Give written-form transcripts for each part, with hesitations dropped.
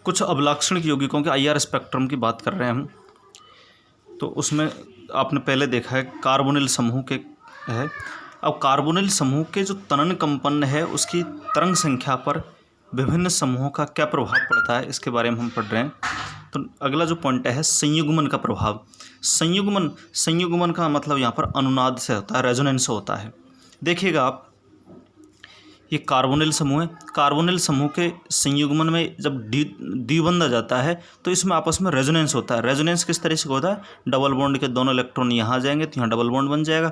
कुछ अभिलाक्षणिक यौगिकों के IR स्पेक्ट्रम की बात कर रहे हैं हम। तो उसमें आपने पहले देखा है कार्बोनिल समूह के है। अब कार्बोनिल समूह के जो तनन कंपन है उसकी तरंग संख्या पर विभिन्न समूहों का क्या प्रभाव पड़ता है, इसके बारे में हम पढ़ रहे हैं। तो अगला जो पॉइंट है संयुग्मन का प्रभाव। संयुग्मन का मतलब यहाँ पर अनुनाद से होता है, रेजोनेंस होता है। देखिएगा आप, ये कार्बोनिल समूह है। कार्बोनिल समूह के संयुग्मन में जब द्विबंध आ जाता है तो इसमें आपस में रेजोनेंस होता है। रेजोनेंस किस तरह से होता है, डबल बॉन्ड के दोनों इलेक्ट्रॉन यहाँ आ जाएंगे तो यहाँ डबल बॉन्ड बन जाएगा।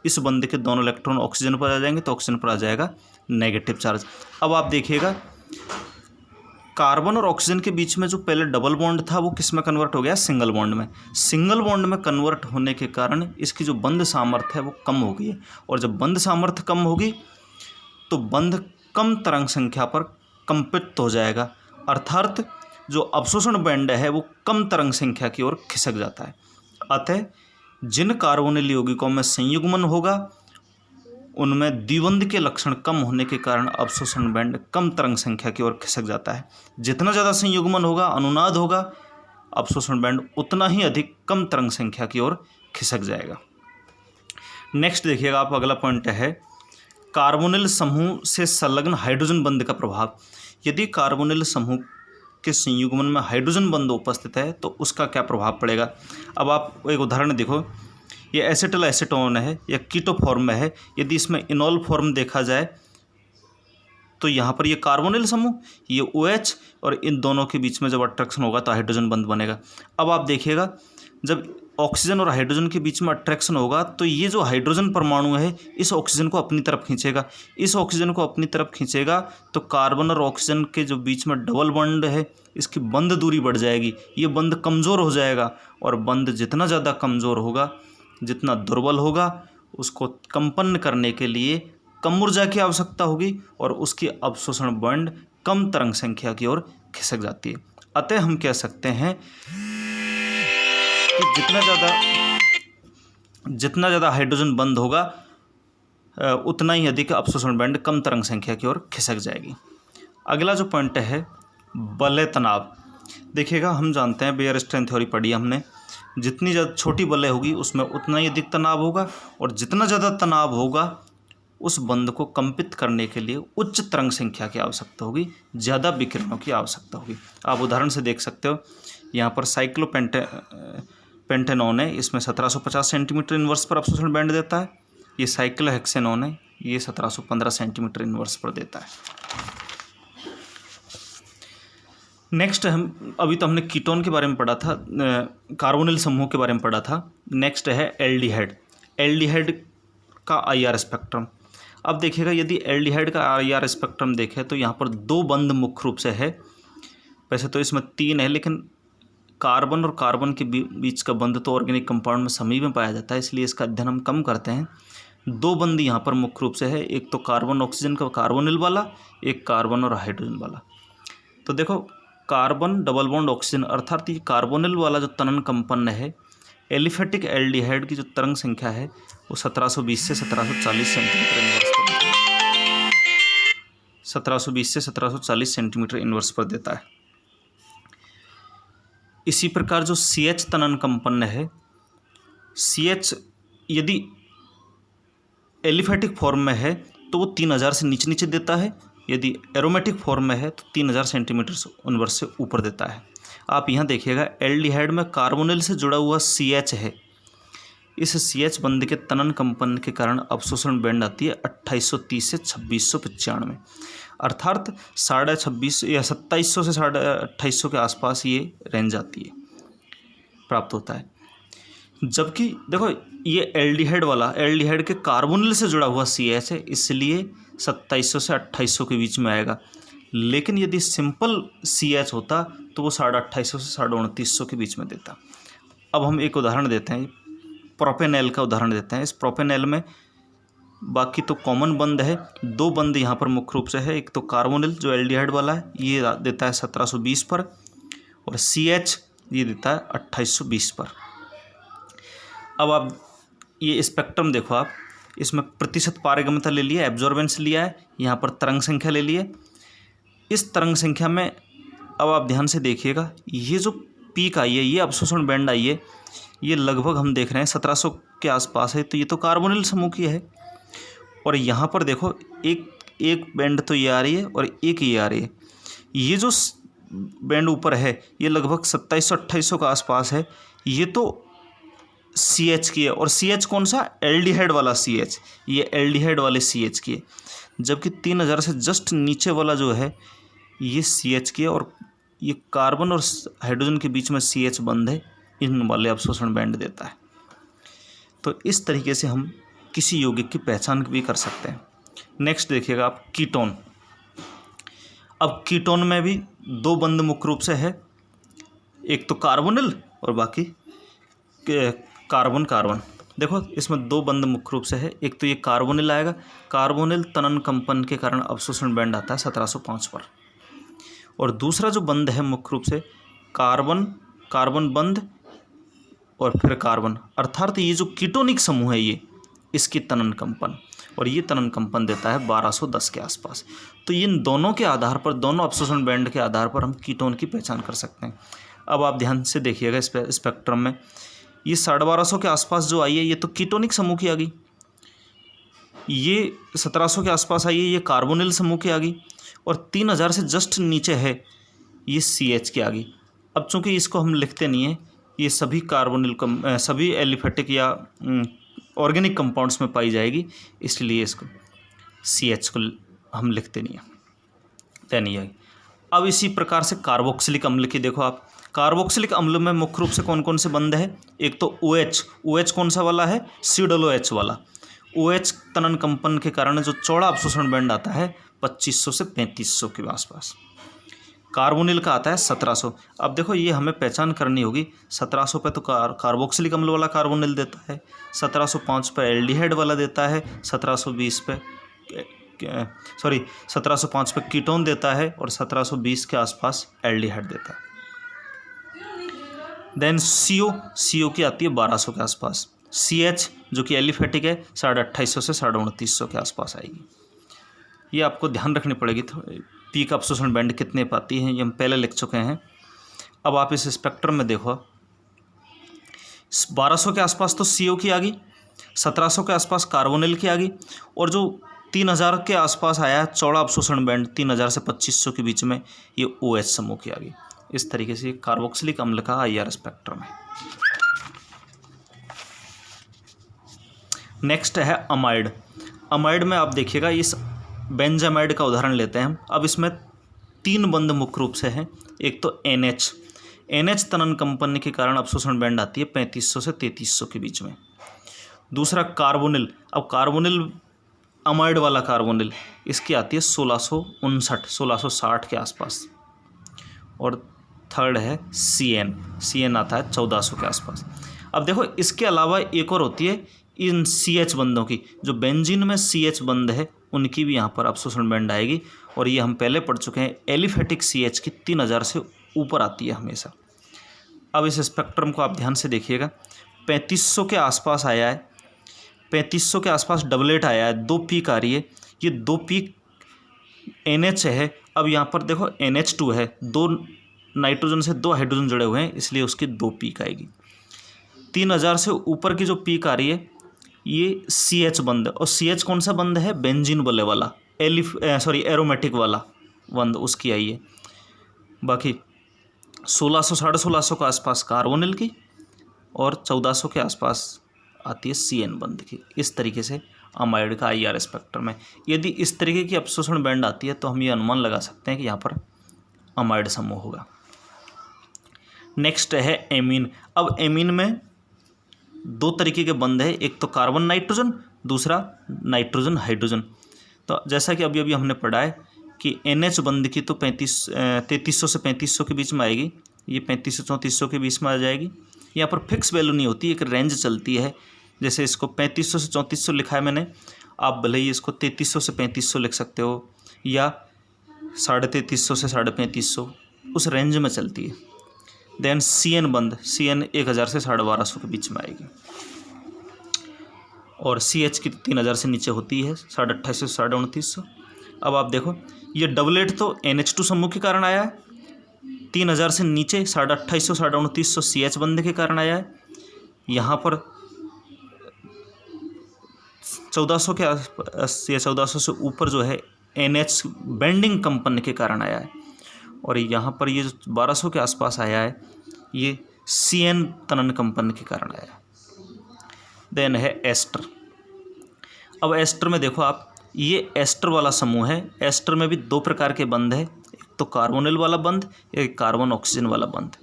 इस बंध के दोनों इलेक्ट्रॉन ऑक्सीजन पर आ जाएंगे तो ऑक्सीजन पर आ जाएगा नेगेटिव चार्ज। अब आप देखिएगा कार्बन और ऑक्सीजन के बीच में जो पहले डबल बॉन्ड था वो किस में कन्वर्ट हो गया, सिंगल बॉन्ड में। सिंगल बॉन्ड में कन्वर्ट होने के कारण इसकी जो बंध सामर्थ्य है वो कम हो गई है। और जब बंध सामर्थ्य कम होगी तो बंध कम तरंग संख्या पर कंपित हो जाएगा, अर्थात जो अवशोषण बैंड है वो कम तरंग संख्या की ओर खिसक जाता है। अतः जिन कार्बोनिल यौगिकों में संयुग्मन होगा उनमें द्विबंध के लक्षण कम होने के कारण अवशोषण बैंड कम तरंग संख्या की ओर खिसक जाता है। जितना ज़्यादा संयुग्मन होगा, अनुनाद होगा, अवशोषण बैंड उतना ही अधिक कम तरंग संख्या की ओर खिसक जाएगा। नेक्स्ट देखिएगा आप, अगला पॉइंट है कार्बोनिल समूह से संलग्न हाइड्रोजन बंध का प्रभाव। यदि कार्बोनिल समूह के संयुग्मन में हाइड्रोजन बंध उपस्थित है तो उसका क्या प्रभाव पड़ेगा। अब आप एक उदाहरण देखो, ये एसिटल एसीटोन है या कीटो फॉर्म में है। यदि इसमें इनॉल फॉर्म देखा जाए तो यहाँ पर ये कार्बोनिल समूह, ये OH, और इन दोनों के बीच में जब अट्रैक्शन होगा तो हाइड्रोजन बंध बनेगा। अब आप देखिएगा जब ऑक्सीजन और हाइड्रोजन के बीच में अट्रैक्शन होगा तो ये जो हाइड्रोजन परमाणु है इस ऑक्सीजन को अपनी तरफ खींचेगा। इस ऑक्सीजन को अपनी तरफ खींचेगा तो कार्बन और ऑक्सीजन के जो बीच में डबल बॉन्ड है इसकी बंध दूरी बढ़ जाएगी, ये बंध कमज़ोर हो जाएगा। और बंध जितना ज़्यादा कमज़ोर होगा, जितना दुर्बल होगा, उसको कंपन करने के लिए कम ऊर्जा की आवश्यकता होगी और उसकी अवशोषण बैंड कम तरंग संख्या की ओर खिसक जाती है। अतः हम कह सकते हैं कि जितना ज़्यादा हाइड्रोजन बंद होगा उतना ही अधिक अवशोषण बैंड कम तरंग संख्या की ओर खिसक जाएगी। अगला जो पॉइंट है बलय तनाव। देखिएगा, हम जानते हैं बेयर स्ट्रेन थ्योरी पढ़ी हमने, जितनी ज़्यादा छोटी बलय होगी उसमें उतना ही अधिक तनाव होगा, और जितना ज़्यादा तनाव होगा उस बंध को कंपित करने के लिए उच्च तरंग संख्या की आवश्यकता होगी, ज़्यादा विकिरणों की आवश्यकता होगी। आप उदाहरण से देख सकते हो, यहाँ पर साइक्लोपेंटेनॉन है, इसमें 1750 सेंटीमीटर इनवर्स पर अवशोषण बैंड देता है। ये साइक्लोहेक्सेनॉन है, ये 1715 सेंटीमीटर इनवर्स पर देता है। नेक्स्ट अभी तो हमने कीटोन के बारे में पढ़ा था, कार्बोनिल समूह के बारे में पढ़ा था। नेक्स्ट है एल्डिहाइड। एल्डिहाइड का IR स्पेक्ट्रम। अब देखिएगा, यदि एल्डिहाइड का IR स्पेक्ट्रम देखें तो यहाँ पर 2 बंध मुख्य रूप से है। वैसे तो इसमें 3 है, लेकिन कार्बन और कार्बन के बीच का बंध तो ऑर्गेनिक कंपाउंड में सभी में पाया जाता है, इसलिए इसका अध्ययन हम कम करते हैं। 2 बंध यहाँ पर मुख्य रूप से है, एक तो कार्बन ऑक्सीजन का कार्बोनिल वाला, एक कार्बन और हाइड्रोजन वाला। तो देखो, कार्बन डबल बॉन्ड ऑक्सीजन, अर्थात ये कार्बोनिल वाला जो तनन कंपन है, एलिफेटिक एल्डिहाइड की जो तरंग संख्या है वो 1720 से 1740 सेंटीमीटर इनवर्स पर 1720 से 1740 सेंटीमीटर इनवर्स पर देता है। इसी प्रकार जो CH तनन कंपन है, CH यदि एलिफेटिक फॉर्म में है तो वो 3000 से नीचे नीचे देता है, यदि एरोमेटिक फॉर्म में है तो 3000 सेंटीमीटर इनवर्स से ऊपर देता है। आप यहाँ देखिएगा, एल्डिहाइड में कार्बोनिल से जुड़ा हुआ CH है। इस CH बंध के तनन कंपन के कारण अवशोषण बैंड आती है 2830 से 2695, अर्थात 26.5 या 2700 से 2850 के आसपास ये रेंज आती है, प्राप्त होता है। जबकि देखो, ये एल्डिहाइड के कार्बोनिल से जुड़ा हुआ CH है, इसलिए 2700 से 2800 के बीच में आएगा। लेकिन यदि सिंपल CH होता तो वो 2850 से 2950 के बीच में देता। अब हम एक उदाहरण देते हैं, प्रोपेनॉल का उदाहरण देते हैं। इस प्रोपेनॉल में बाकी तो कॉमन बंध है, 2 बंध यहाँ पर मुख्य रूप से है। एक तो कार्बोनिल जो एल्डिहाइड वाला है, ये देता है 1720 पर, और CH ये देता है 2820 पर। अब आप ये स्पेक्ट्रम देखो, आप इसमें प्रतिशत पारगम्यता ले लिया, एब्जॉर्बेंस लिया है, यहाँ पर तरंग संख्या ले लिए। इस तरंग संख्या में अब आप ध्यान से देखिएगा, ये जो पीक आई है, ये अवशोषण बैंड आई है, ये लगभग हम देख रहे हैं 1700 के आसपास है। तो ये तो कार्बोनिल समूह की है। और यहाँ पर देखो एक बैंड तो ये आ रही है और एक ये आ रही है। ये जो बैंड ऊपर है ये लगभग 2700-2800 के आसपास है। ये तो CH की है, और CH कौन सा? एल्डिहाइड वाला CH, ये एल्डिहाइड वाले CH की है। जबकि 3000 से जस्ट नीचे वाला जो है ये CH की है, और ये कार्बन और हाइड्रोजन के बीच में CH बंद है, इन वाले अवशोषण बैंड देता है। तो इस तरीके से हम किसी यौगिक की पहचान भी कर सकते हैं। नेक्स्ट देखिएगा आप, कीटोन। अब कीटोन में भी दो बंद मुख्य रूप से है, एक तो कार्बोनिल और बाकी कार्बन कार्बन। देखो इसमें दो बंद मुख्य रूप से है, एक तो ये कार्बोनिल आएगा, कार्बोनिल तनन कंपन के कारण अवशोषण बैंड आता है 1705 पर। और दूसरा जो बंद है मुख्य रूप से कार्बन कार्बन बंद और फिर कार्बन, अर्थात ये जो कीटोनिक समूह है ये, इसकी तनन कंपन, और ये तनन कंपन देता है 1210 के आसपास। तो इन दोनों के आधार पर, दोनों अवशोषण बैंड के आधार पर हम कीटोन की पहचान कर सकते हैं। अब आप ध्यान से देखिएगा इस स्पेक्ट्रम में, ये 1250 के आसपास जो आई है ये तो कीटोनिक समूह की आ गई, ये 1700 के आसपास आई है ये कार्बोनिल समूह की आ गई, और 3000 से जस्ट नीचे है ये CH की आ गई। अब चूंकि इसको हम लिखते नहीं हैं, ये सभी कार्बोनिल सभी एलिफेटिक या ऑर्गेनिक कंपाउंड्स में पाई जाएगी, इसलिए इसको CH को हम लिखते नहीं हैं, तय नहीं आएगी। अब इसी प्रकार से कार्बोक्सिलिक अम्ल की देखो आप, कार्बोक्सिलिक अम्ल में मुख्य रूप से कौन कौन से बंद है? एक तो OH कौन सा वाला है? COOH वाला। OH तनन कंपन के कारण जो चौड़ा अवशोषण बैंड आता है 2500 से 3500 के आसपास। कार्बोनिल का आता है 1700। अब देखो ये हमें पहचान करनी होगी, 1700 पे तो कार्बोक्सिलिक अम्ल वाला कार्बोनिल देता है, 1705 पे एल्डिहाइड वाला देता है, 1720 पे 1705 पे कीटोन देता है, और 1720 के आसपास एल्डिहाइड देता है। देन CO की आती है 1200 के आसपास। CH जो कि एलिफेटिक है 2850 से 2950 के आसपास आएगी। ये आपको ध्यान रखनी पड़ेगी। तो पीक अवशोषण बैंड कितने पाती हैं ये हम पहले लिख चुके हैं। अब आप इस स्पेक्ट्रम में देखो, 1200 के आसपास तो CO की आ गई, 1700 के आसपास कार्बोनिल की आ गई, और जो 3000 के आसपास आया चौड़ा अवशोषण बैंड 3000 से 2500 के बीच में, ये OH समूह की आ गई। इस तरीके से कार्बोक्सिलिक अम्ल का IR स्पेक्ट्रम है। नेक्स्ट है अमाइड। अमाइड में आप देखिएगा, इस बेंजामाइड का उदाहरण लेते हैं हम। अब इसमें 3 बंद मुख्य रूप से हैं, एक तो NH तनन कंपन के कारण अवशोषण बैंड आती है 3500 से 3300 के बीच में। दूसरा कार्बोनिल, अब कार्बोनिल अमाइड वाला कार्बोनिल, इसकी आती है 1660 के आसपास। और थर्ड है CN आता है 1400 के आसपास। अब देखो इसके अलावा एक और होती है इन CH बंदों की, जो बेंजीन में CH बंद है उनकी भी यहाँ पर अवशोषण बैंड आएगी, और ये हम पहले पढ़ चुके हैं, एलिफेटिक CH की 3000 से ऊपर आती है हमेशा। अब इस स्पेक्ट्रम को आप ध्यान से देखिएगा, 3500 के आसपास आया है, 3500 के आसपास डबलेट आया है, 2 पीक आ रही है, ये 2 पीक NH है। अब यहाँ पर देखो NH2 है, 2 नाइट्रोजन से 2 हाइड्रोजन जुड़े हुए हैं, इसलिए उसकी 2 पीक आएगी। 3000 से ऊपर की जो पीक आ रही है ये CH बंद, और CH कौन सा बंद है? बेंजीन वाले वाला, एरोमेटिक वाला बंद, उसकी आई है। बाकी 1600 1650 के आसपास कार्बोनिल की, और 1400 के आसपास आती है CN बंद की। इस तरीके से अमाइड का IR स्पेक्ट्रम है। यदि इस तरीके की अवशोषण बैंड आती है तो हम ये अनुमान लगा सकते हैं कि यहाँ पर अमाइड समूह होगा। नेक्स्ट है एमीन। अब एमीन में 2 तरीके के बंद है, एक तो कार्बन नाइट्रोजन, दूसरा नाइट्रोजन हाइड्रोजन। तो जैसा कि अभी हमने पढ़ा है कि NH बंद की तो 3300 से 3500 के बीच में आएगी, ये 3500 3400 के बीच में आ जाएगी। यहाँ पर फिक्स वैल्यू नहीं होती, एक रेंज चलती है। जैसे इसको 3500 से 3400 लिखा है मैंने, आप भले ही इसको 3300 से 3500 लिख सकते हो, या 3350 से 3550, उस रेंज में चलती है। देन CN बंद, CN 1000 से 1250 के बीच में आएगी, और CH की 3000 से नीचे होती है 2850 से 2950। अब आप देखो ये डबलेट तो NH2 समूह के कारण आया है, 3000 से नीचे 2850 2950 CH बंध के कारण आया है। यहाँ पर 1400 के आसपास या 1400 से ऊपर जो है NH बेंडिंग कंपन के कारण आया है। और यहाँ पर ये जो 1200 के आसपास आया है ये CN तनन कंपन के कारण आया है। देन है एस्टर। अब एस्टर में देखो आप, ये एस्टर वाला समूह है। एस्टर में भी दो प्रकार के बंध है, एक तो कार्बोनिल वाला बंध, एक कार्बन ऑक्सीजन वाला बंध।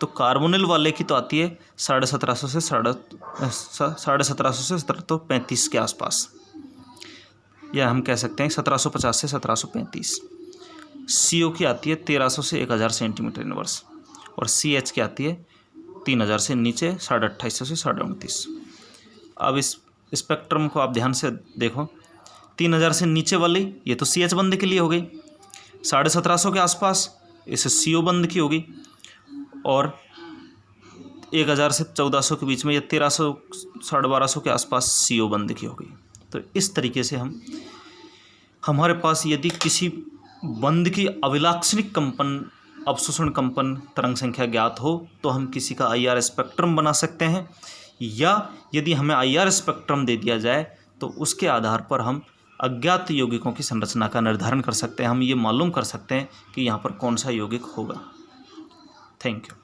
तो कार्बोनिल वाले की तो आती है 1750 से 1735 के आसपास, या हम कह सकते हैं 1750 से 1735। CO की आती है 1300 से 1000 सेंटीमीटर इनवर्स, और CH की आती है 3000 से नीचे 2850 से 2950। अब इस स्पेक्ट्रम को आप ध्यान से देखो, 3000 से नीचे वाली ये तो CH बंध के लिए हो गई, 1750 के आसपास इसे CO बंध की होगी, और 1000 से 1400 के बीच में या 1300 1250 के आसपास CO बंध की होगी। तो इस तरीके से हमारे पास यदि किसी बंध की अभिलाक्षणिक कंपन अवशोषण कंपन तरंग संख्या ज्ञात हो तो हम किसी का IR स्पेक्ट्रम बना सकते हैं, या यदि हमें IR स्पेक्ट्रम दे दिया जाए तो उसके आधार पर हम अज्ञात यौगिकों की संरचना का निर्धारण कर सकते हैं। हम ये मालूम कर सकते हैं कि यहाँ पर कौन सा यौगिक होगा। Thank you.